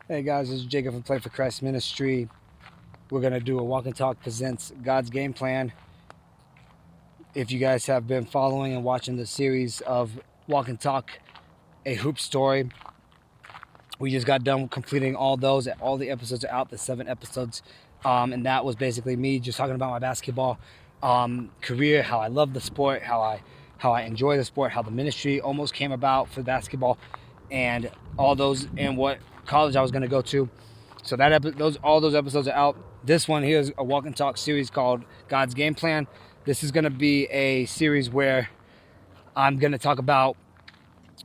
Hey guys, this is Jacob from Play for Christ Ministry. We're going to do a Walk and Talk presents God's Game Plan. If you guys have been following and watching the series of Walk and Talk, a hoop story, we just got done completing all those. All the episodes are out, the 7 episodes. And that was basically me just talking about my basketball career, how I love the sport, how I enjoy the sport, how the ministry almost came about for basketball, and all those, and what college I was going to go to. So all those episodes are out. This one here is a Walk and Talk series called God's Game Plan. This is going to be a series where I'm going to talk about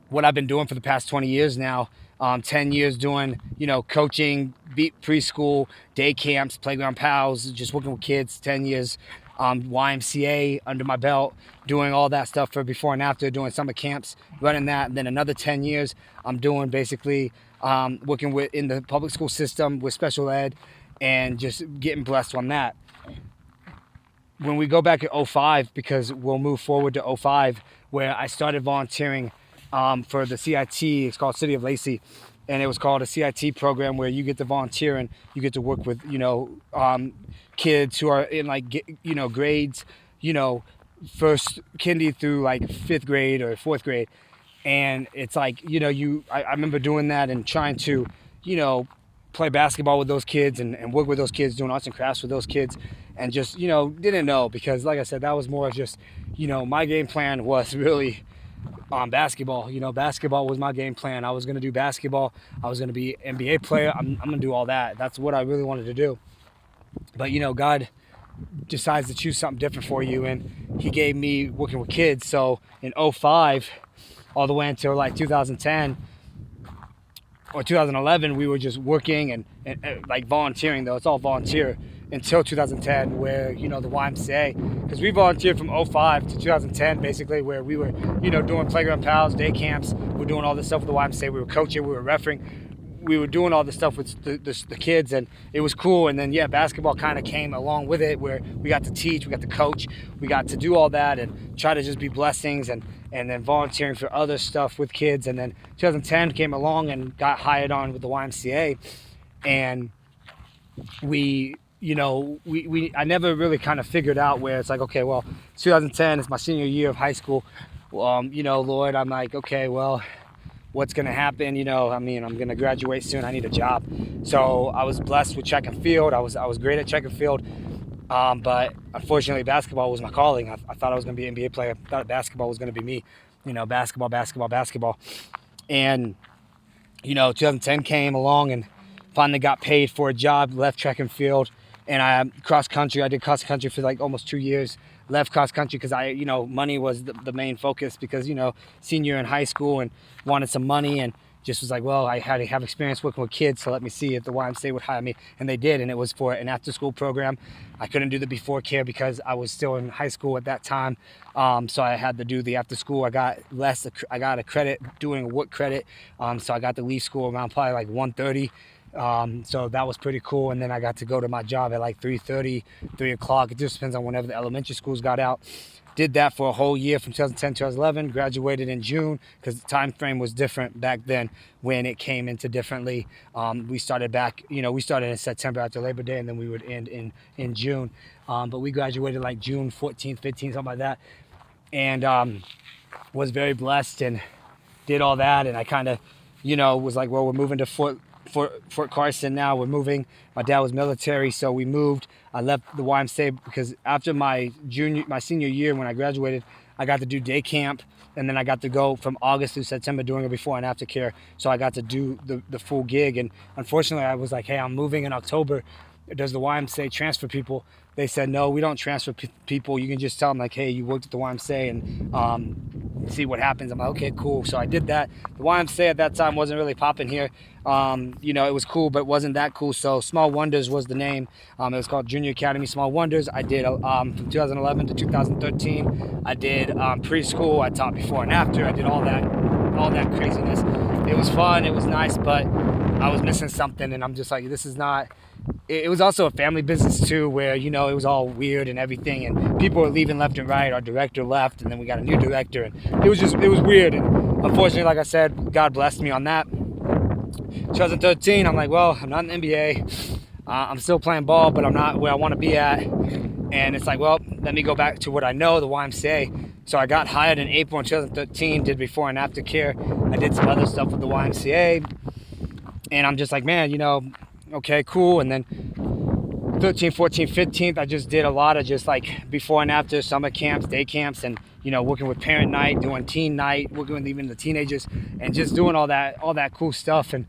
what I've been doing for the past 20 years now. 10 years doing, coaching, preschool, day camps, playground pals, just working with kids. 10 years YMCA under my belt, doing all that stuff for before and after, doing summer camps, running that. And then another 10 years I'm doing basically working in the public school system with special ed and just getting blessed on that. When we go back to 05, because we'll move forward to 05, where I started volunteering for the CIT. It's called City of Lacey, and it was called a CIT program where you get to volunteer and you get to work with kids who are in grades, first kindy through like 5th grade or 4th grade. And it's like, I remember doing that and trying to play basketball with those kids and work with those kids, doing arts and crafts with those kids, and just didn't know, because like I said, that was more of just my game plan was really on basketball. Basketball was my game plan. I was going to do basketball. I was going to be an NBA player. I'm going to do all that. That's what I really wanted to do. But God decides to choose something different for you, and he gave me working with kids. So in 05 all the way until like 2010 or 2011, we were just working and like volunteering, though it's all volunteer, until 2010, where the YMCA, because we volunteered from 05 to 2010 basically, where we were doing playground pals, day camps. We're doing all this stuff with the YMCA. We were coaching, we were refereeing, we were doing all this stuff with the kids, and it was cool. And then basketball kind of came along with it, where we got to teach, we got to coach, we got to do all that and try to just be blessings, and then volunteering for other stuff with kids. And then 2010 came along and got hired on with the YMCA, and I never really kind of figured out where it's like, okay, well, 2010 is my senior year of high school. Lord, I'm like, okay, well, what's going to happen? I'm going to graduate soon. I need a job. So I was blessed with track and field. I was great at track and field. But unfortunately, basketball was my calling. I thought I was going to be an NBA player. I thought basketball was going to be me. Basketball. And, 2010 came along and finally got paid for a job, left track and field. And I did cross country for like almost 2 years. Left cross country because money was the main focus, because, senior in high school and wanted some money, and just was like, well, I had to have experience working with kids, so let me see if the YMCA would hire me. And they did, and it was for an after school program. I couldn't do the before care because I was still in high school at that time. So I had to do the after school. I got a credit doing a work credit. So I got to leave school around probably like 1:30. So that was pretty cool. And then I got to go to my job at like 3:30, 3 o'clock. It just depends on whenever the elementary schools got out. Did that for a whole year from 2010 to 2011. Graduated in June, because the time frame was different back then when it came into differently. We started in September after Labor Day, and then we would end in June. But we graduated like June 14th, 15th, something like that. And was very blessed and did all that. And I kind of, was like, well, we're moving to Fort Carson now. We're moving. My dad was military, so we moved. I left the YMCA because after my senior year, when I graduated, I got to do day camp, and then I got to go from August through September doing a before and after care. So I got to do the full gig. And unfortunately, I was like, hey, I'm moving in October. Does the YMCA transfer people? They said, no, we don't transfer people. You can just tell them like, hey, you worked at the YMCA, and see what happens. I'm like, okay, cool. So I did that. The YMCA at that time wasn't really popping here. It was cool, but it wasn't that cool. So Small Wonders was the name. It was called Junior Academy Small Wonders. I did from 2011 to 2013. I did preschool. I taught before and after. I did all that craziness. It was fun. It was nice, but I was missing something, and I'm just like, this is not. It was also a family business too, where it was all weird and everything, and people were leaving left and right. Our director left, and then we got a new director, and it was weird. And unfortunately, like I said, God blessed me on that. 2013, I'm like, well, I'm not in the NBA. I'm still playing ball, but I'm not where I want to be at. And it's like, well, let me go back to what I know, the YMCA. So I got hired in April in 2013, did before and after care. I did some other stuff with the YMCA. And I'm just like, man, okay, cool. And then 13, 14, 15th, I just did a lot of just like before and after summer camps, day camps, and working with parent night, doing teen night, working with even the teenagers, and just doing all that cool stuff. And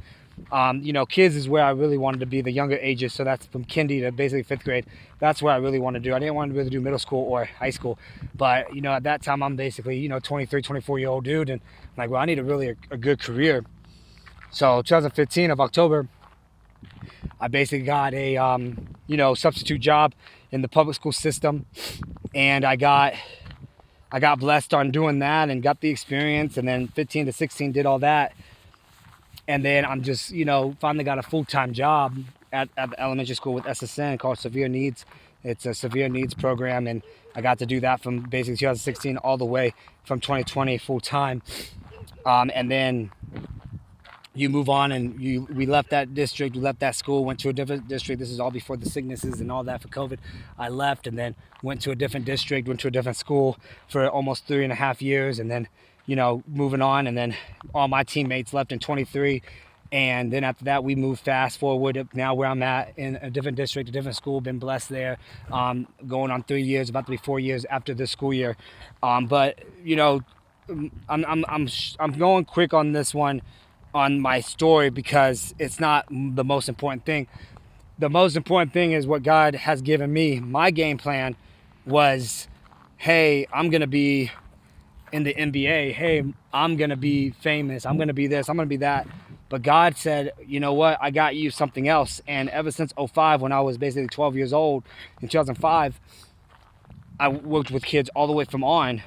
kids is where I really wanted to be, the younger ages. So that's from kindy to basically 5th grade. That's what I really want to do. I didn't want to really do middle school or high school, but at that time I'm basically 23, 24-year-old dude, and I'm like, well, I need a good career. So 2015 of October, I basically got a substitute job in the public school system, and I got blessed on doing that and got the experience. And then 15 to 16 did all that, and then I'm just finally got a full-time job at the elementary school with SSN called Severe Needs. It's a severe needs program, and I got to do that from basically 2016 all the way from 2020 full-time. And then you move on, and we left that district, we left that school, went to a different district. This is all before the sicknesses and all that for COVID. I left and then went to a different district, went to a different school for almost 3.5 years, and then moving on. And then all my teammates left in 23, and then after that we moved fast forward up now where I'm at in a different district, a different school. Been blessed there, going on 3 years, about to be 4 years after this school year. But I'm going quick on this one, on my story, because it's not the most important thing. The most important thing is what God has given me. My game plan was, hey, I'm going to be in the NBA. Hey, I'm going to be famous. I'm going to be this. I'm going to be that. But God said, you know what? I got you something else. And ever since 2005, when I was basically 12 years old, in 2005, I worked with kids all the way from on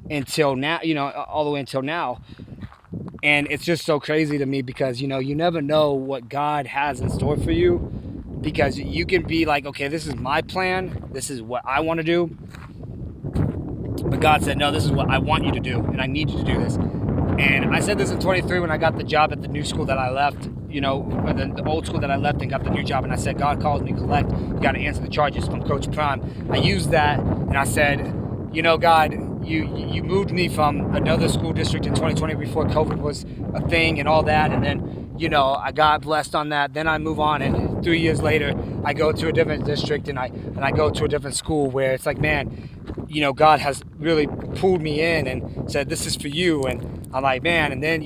until now, all the way until now. And it's just so crazy to me because, you never know what God has in store for you, because you can be like, okay, this is my plan. This is what I want to do. But God said, no, this is what I want you to do, and I need you to do this. And I said this in 23 when I got the job at the new school that I left, or the old school that I left and got the new job. And I said, God calls me collect. You got to answer the charges from Coach Prime. I used that, and I said, God, you moved me from another school district in 2020 before COVID was a thing and all that. And then, I got blessed on that. Then I move on, and 3 years later, I go to a different district, and I go to a different school where it's like, man, God has really pulled me in and said, this is for you. And I'm like, man, and then,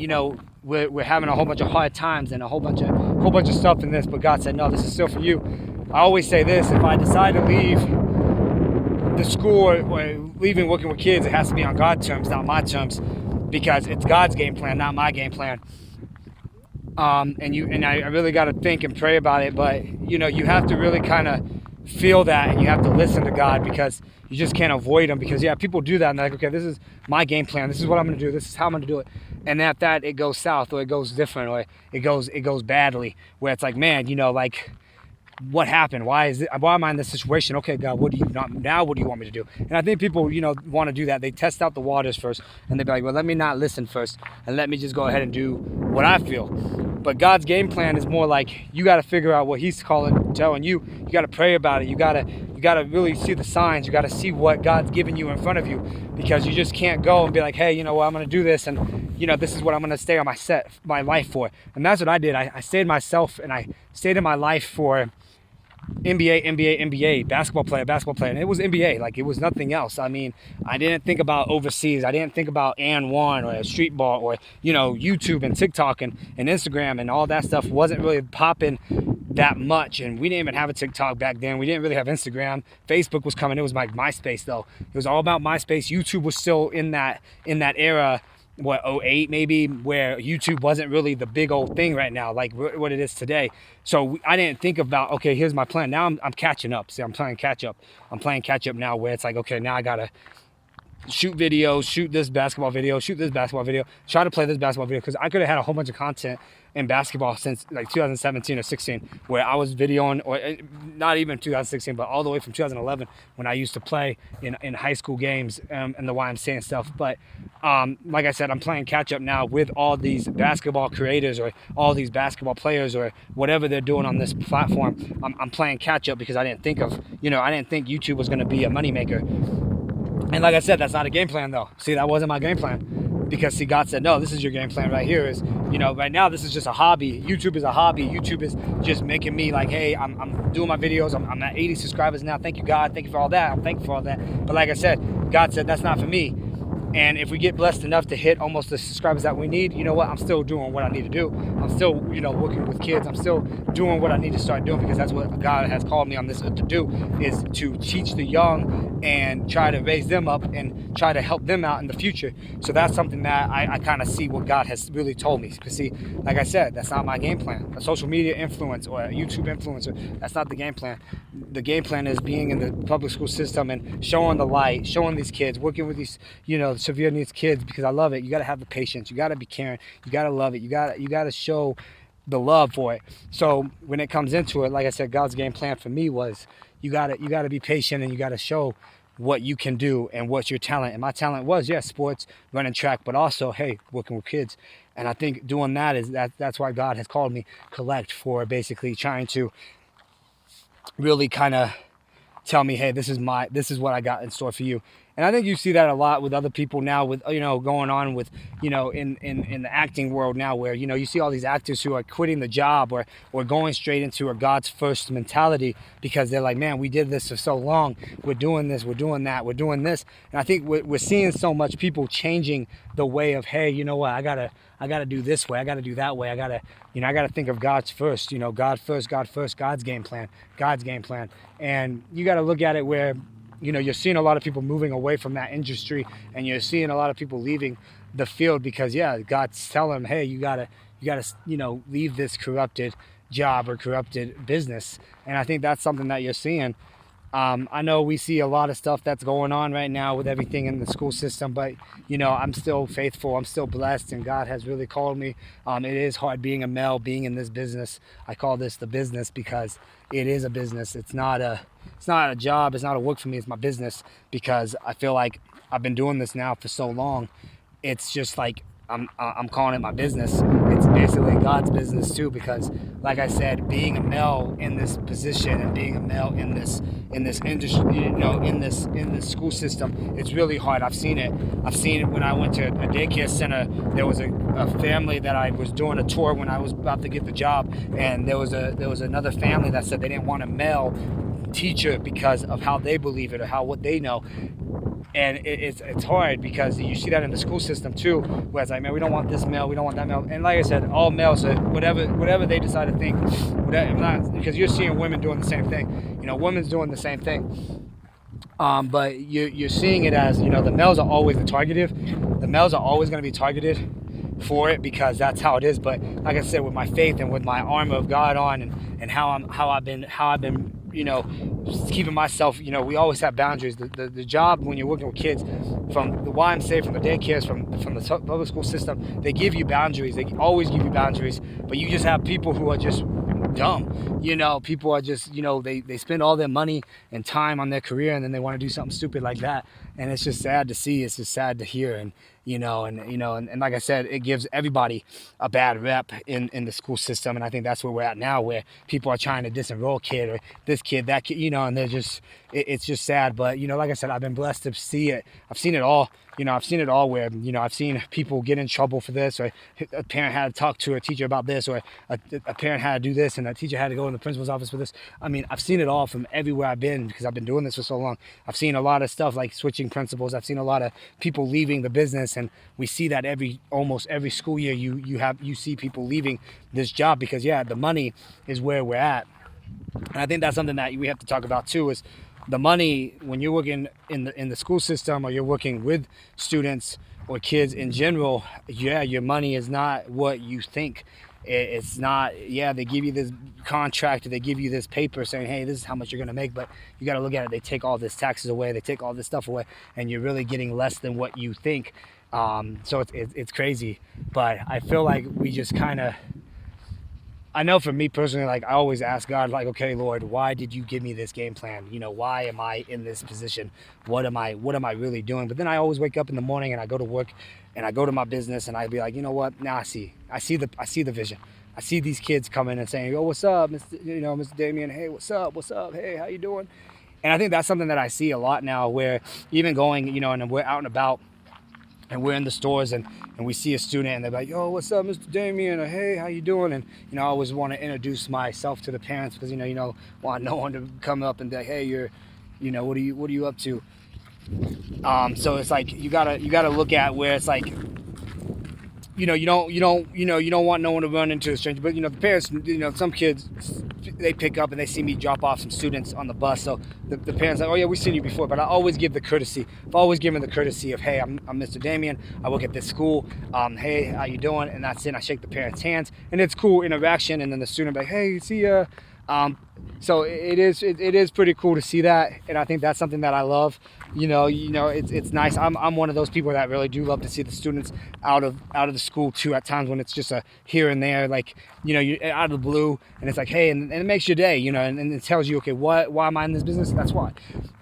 we're having a whole bunch of hard times and a whole bunch of stuff in this, but God said, no, this is still for you. I always say this: if I decide to leave the school or leaving working with kids, it has to be on God's terms, not my terms, because it's God's game plan, not my game plan. And I really got to think and pray about it, but you have to really kind of feel that, and you have to listen to God, because you just can't avoid Him. Because people do that and they're like, okay, this is my game plan, this is what I'm going to do, this is how I'm going to do it, and after that it goes south, or it goes different, or it goes badly, where it's like, man, like, what happened? Why am I in this situation? Okay, God, what do you want me to do? And I think people, want to do that. They test out the waters first, and they be like, well, let me not listen first, and let me just go ahead and do what I feel. But God's game plan is more like, you got to figure out what He's telling you. You got to pray about it. You got to really see the signs. You got to see what God's giving you in front of you, because you just can't go and be like, hey, I'm going to do this, and this is what I'm going to stay on my life for. And that's what I did. I stayed myself, and I stayed in my life for NBA, basketball player, and it was NBA. Like, it was nothing else. I mean, I didn't think about overseas. I didn't think about and one or street ball or YouTube and TikTok and Instagram, and all that stuff wasn't really popping that much. And we didn't even have a TikTok back then. We didn't really have Instagram. Facebook was coming. It was like MySpace, though. It was all about MySpace. YouTube was still in that era. 08 maybe, where YouTube wasn't really the big old thing right now, like what it is today. So I didn't think about, okay, here's my plan. Now I'm catching up. See, I'm playing catch up. I'm playing catch up now, where it's like, okay, now I gotta shoot videos, shoot this basketball video, shoot this basketball video, try to play this basketball video, because I could have had a whole bunch of content in basketball since like 2017 or 16, where I was videoing, or not even 2016, but all the way from 2011 when I used to play in high school games and the YMCA and stuff. But like I said, I'm playing catch up now with all these basketball creators or all these basketball players or whatever they're doing on this platform. I'm playing catch up because I didn't think YouTube was going to be a moneymaker. And like I said, that's not a game plan though. See, that wasn't my game plan, because see, God said, no, this is your game plan right here. Is, right now this is just a hobby. YouTube is a hobby. YouTube is just making me like, hey, I'm doing my videos. I'm at 80 subscribers now. Thank you, God. Thank you for all that. I'm thankful for all that. But like I said, God said that's not for me. And if we get blessed enough to hit almost the subscribers that we need, you know what? I'm still doing what I need to do. I'm still, working with kids. I'm still doing what I need to start doing, because that's what God has called me on this to do, is to teach the young and try to raise them up and try to help them out in the future. So that's something that I kind of see what God has really told me. Because see, like I said, that's not my game plan. A social media influence or a YouTube influencer, that's not the game plan. The game plan is being in the public school system and showing the light, showing these kids, working with these, severe needs kids, because I love it. You got to have the patience. You got to be caring. You got to love it. You got to show the love for it. So when it comes into it, like I said, God's game plan for me was you got to be patient, and you got to show what you can do and what's your talent. And my talent was, sports, running track, but also, hey, working with kids. And I think doing that's why God has called me Collect, for basically trying to really kind of tell me, hey, this is what I got in store for you. And I think you see that a lot with other people now, with going on with in the acting world now, where you see all these actors who are quitting the job or going straight into a God's first mentality, because they're like, man, we did this for so long, we're doing this, we're doing that, we're doing this. And I think we're seeing so much people changing the way of, hey, you know what, I gotta do this way, I gotta do that way, I gotta think of God's first, God first, God's game plan. And you gotta look at it where you're seeing a lot of people moving away from that industry, and you're seeing a lot of people leaving the field because, God's telling them, hey, you gotta, leave this corrupted job or corrupted business. And I think that's something that you're seeing. I know we see a lot of stuff that's going on right now with everything in the school system, but I'm still faithful. I'm still blessed, and God has really called me. It is hard being a male, being in this business. I call this the business because it is a business. It's not a job. It's not a work for me. It's my business, because I feel like I've been doing this now for so long. It's just like I'm calling it my business. It's basically God's business too, because like I said, being a male in this position and being a male in this industry, in this school system, it's really hard. I've seen it when I went to a daycare center. There was a family that I was doing a tour when I was about to get the job, and there was another family that said they didn't want a male teacher because of how they believe it or what they know. And it's hard, because you see that in the school system too, where it's like, man, we don't want this male, we don't want that male. And like I said, all males are whatever they decide to think, because you're seeing women doing the same thing. Women's doing the same thing. But you're seeing it as, the males are always the targeted. The males are always going to be targeted for it, because that's how it is. But like I said, with my faith and with my armor of God on, and how I've been keeping myself, we always have boundaries. The job when you're working with kids, from the YMCA, from the daycares, from the public school system, they give you boundaries. They always give you boundaries. But you just have people who are just dumb. People are just, they spend all their money and time on their career, and then they want to do something stupid like that. And it's just sad to see. It's just sad to hear. And like I said, it gives everybody a bad rep in the school system. And I think that's where we're at now, where people are trying to disenroll kid or this kid, that kid, and they're just, it's just sad. But, like I said, I've been blessed to see it. I've seen it all. I've seen it all, where, I've seen people get in trouble for this, or a parent had to talk to a teacher about this, or a parent had to do this, and a teacher had to go in the principal's office for this. I mean, I've seen it all from everywhere I've been, because I've been doing this for so long. I've seen a lot of stuff like switching principals. I've seen a lot of people leaving the business, and we see that almost every school year you see people leaving this job, because the money is where we're at. And I think that's something that we have to talk about too, is the money when you're working in the school system, or you're working with students or kids in general. Your money is not what you think It's not, yeah, they give you this contract, they give you this paper saying, hey, this is how much you're going to make, but you got to look at it. They take all this taxes away, they take all this stuff away, and you're really getting less than what you think. So it's crazy, but I feel like we just kind of, I know for me personally, like I always ask God, like, okay, Lord, why did you give me this game plan? You know, why am I in this position? What am I really doing? But then I always wake up in the morning and I go to work and I go to my business and I be like, you know what? Now I see the vision. I see these kids coming and saying, oh, what's up, Mr. Damien? Hey, what's up? Hey, how you doing? And I think that's something that I see a lot now, where even going, and we're out and about, and we're in the stores and we see a student and they're like, yo, what's up, Mr. Damien? Or, hey, how you doing? And, I always want to introduce myself to the parents because, want no one to come up and be like, hey, you're, what are you up to? So it's like, you gotta look at where it's like, you don't want no one to run into a stranger, but the parents, some kids, they pick up and they see me drop off some students on the bus, so the parents are like, oh yeah, we've seen you before. But I always give the courtesy. I've always given the courtesy of, hey, I'm Mr. Damien, I work at this school, hey, how you doing? And that's it. I shake the parents' hands and it's cool interaction, and then the student be like, hey, see ya. So it is pretty cool to see that, and I think that's something that I love. It's nice. I'm one of those people that really do love to see the students out of the school too. At times when it's just a here and there, like you're out of the blue, and it's like, hey, and it makes your day, and it tells you, okay, why am I in this business? That's why.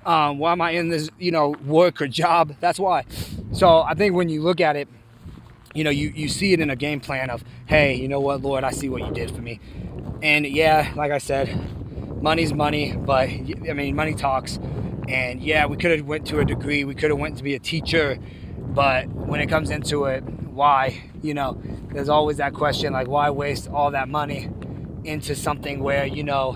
Why am I in this work or job? That's why. So I think when you look at it, you see it in a game plan of, hey, you know what, Lord, I see what you did for me. And yeah, like I said, money's money, but I mean, money talks. And yeah, we could have went to a degree, we could have went to be a teacher, but when it comes into it, why? There's always that question, like, why waste all that money into something where, you're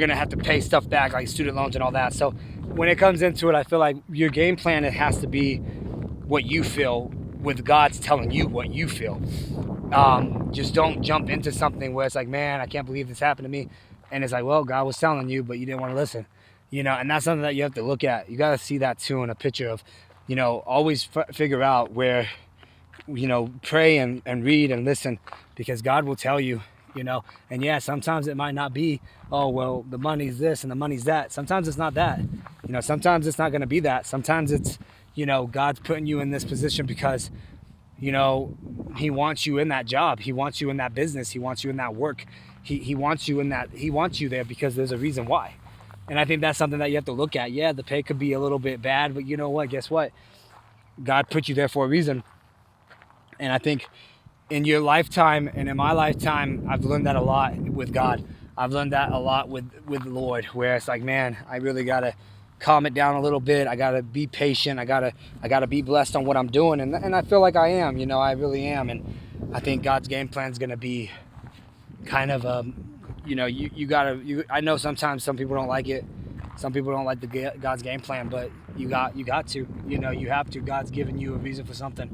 gonna have to pay stuff back, like student loans and all that. So when it comes into it, I feel like your game plan, it has to be what you feel, with God's telling you what you feel. Just don't jump into something where it's like, man, I can't believe this happened to me. And it's like, well, God was telling you, but you didn't want to listen. And that's something that you have to look at. You got to see that too in a picture of, always figure out where, pray and read and listen, because God will tell you, and yeah, sometimes it might not be, oh, well, the money's this and the money's that. Sometimes it's not that. Sometimes it's not going to be that. Sometimes it's, God's putting you in this position because, he wants you in that job. He wants you in that business. He wants you in that work. He wants you in that. He wants you there because there's a reason why. And I think that's something that you have to look at. Yeah, the pay could be a little bit bad, but you know what? Guess what? God put you there for a reason. And I think in your lifetime and in my lifetime, I've learned that a lot with God. I've learned that a lot with the Lord, where it's like, man, I really got to calm it down a little bit. I got to be patient. I got to be blessed on what I'm doing. And I feel like I am, I really am. And I think God's game plan is going to be kind of, I know sometimes some people don't like it. Some people don't like God's game plan, but you got to, you have to. God's given you a reason for something,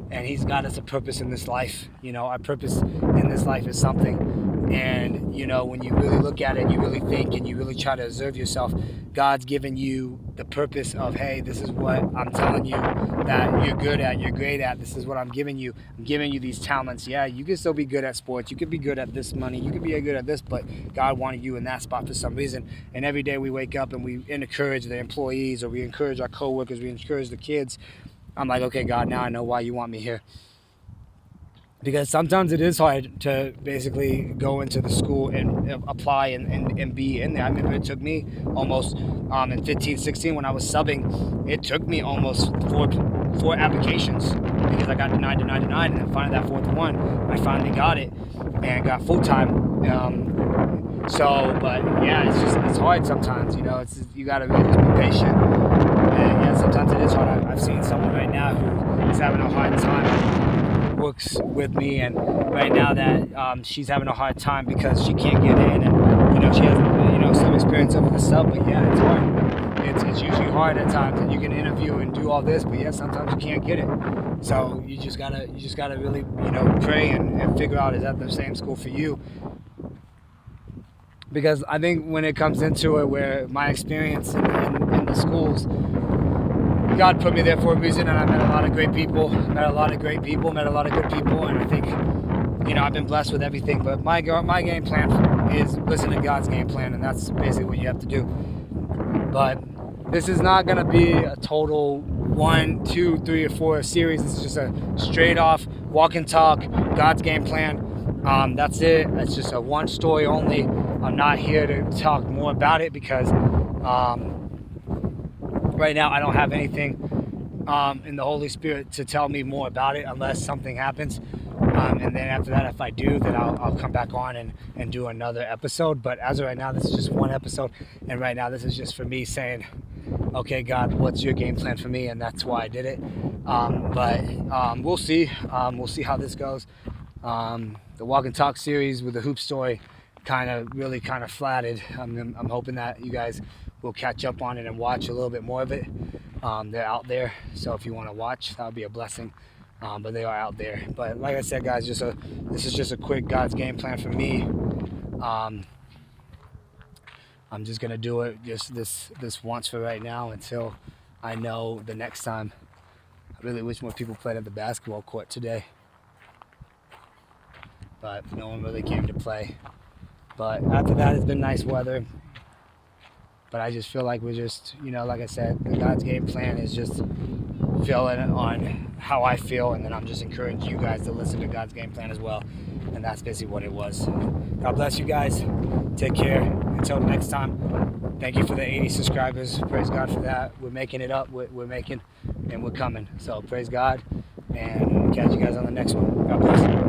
and He's got us a purpose in this life. Our purpose in this life is something. And, when you really look at it, you really think and you really try to observe yourself, God's given you the purpose of, hey, this is what I'm telling you that you're good at, you're great at. This is what I'm giving you. I'm giving you these talents. Yeah, you can still be good at sports. You could be good at this money. You could be good at this, but God wanted you in that spot for some reason. And every day we wake up and we encourage the employees, or we encourage our coworkers, we encourage the kids. I'm like, okay, God, now I know why you want me here. Because sometimes it is hard to basically go into the school and apply and be in there. I remember it took me almost, in 15, 16, when I was subbing, it took me almost four applications, because I got denied, and then finally that fourth one, I finally got it and got full-time. But yeah, it's hard sometimes, you got to really just be patient. And yeah, sometimes it is hard. I've seen someone right now who is having a hard time, works with me, and right now that she's having a hard time because she can't get in, and she has some experience over the sub, but yeah, it's hard. It's usually hard at times, and you can interview and do all this, but yeah, sometimes you can't get it. So you just gotta really pray and figure out, is that the same school for you? Because I think when it comes into it, where my experience in the schools, God put me there for a reason, and I met a lot of great people, met a lot of good people, and I think I've been blessed with everything, but my game plan is listen to God's game plan, and that's basically what you have to do. But this is not going to be a total 1, 2, 3, or 4 series. This is just a straight off walk and talk God's game plan. That's it. It's just a one story only. I'm not here to talk more about it because right now I don't have anything in the Holy Spirit to tell me more about it unless something happens. And then after that, if I do, then I'll come back on and do another episode. But as of right now, this is just one episode. And right now, this is just for me saying, okay, God, what's your game plan for me? And that's why I did it. But we'll see. We'll see how this goes. The Walk and Talk series with the hoop story really flatted. I'm hoping that you guys will catch up on it and watch a little bit more of it. They're out there. So if you want to watch, that would be a blessing. But they are out there. But like I said, guys, this is just a quick God's game plan for me. I'm just gonna do it just this once for right now until I know the next time. I really wish more people played at the basketball court today, but no one really came to play. But after that, it's been nice weather. But I just feel like we're just, like I said, the God's game plan is just feeling on how I feel, and then I'm just encouraging you guys to listen to God's game plan as well. And that's basically what it was. God bless you guys. Take care. Until next time. Thank you for the 80 subscribers. Praise God for that. We're making it up. We're making, and we're coming. So praise God, and catch you guys on the next one. God bless.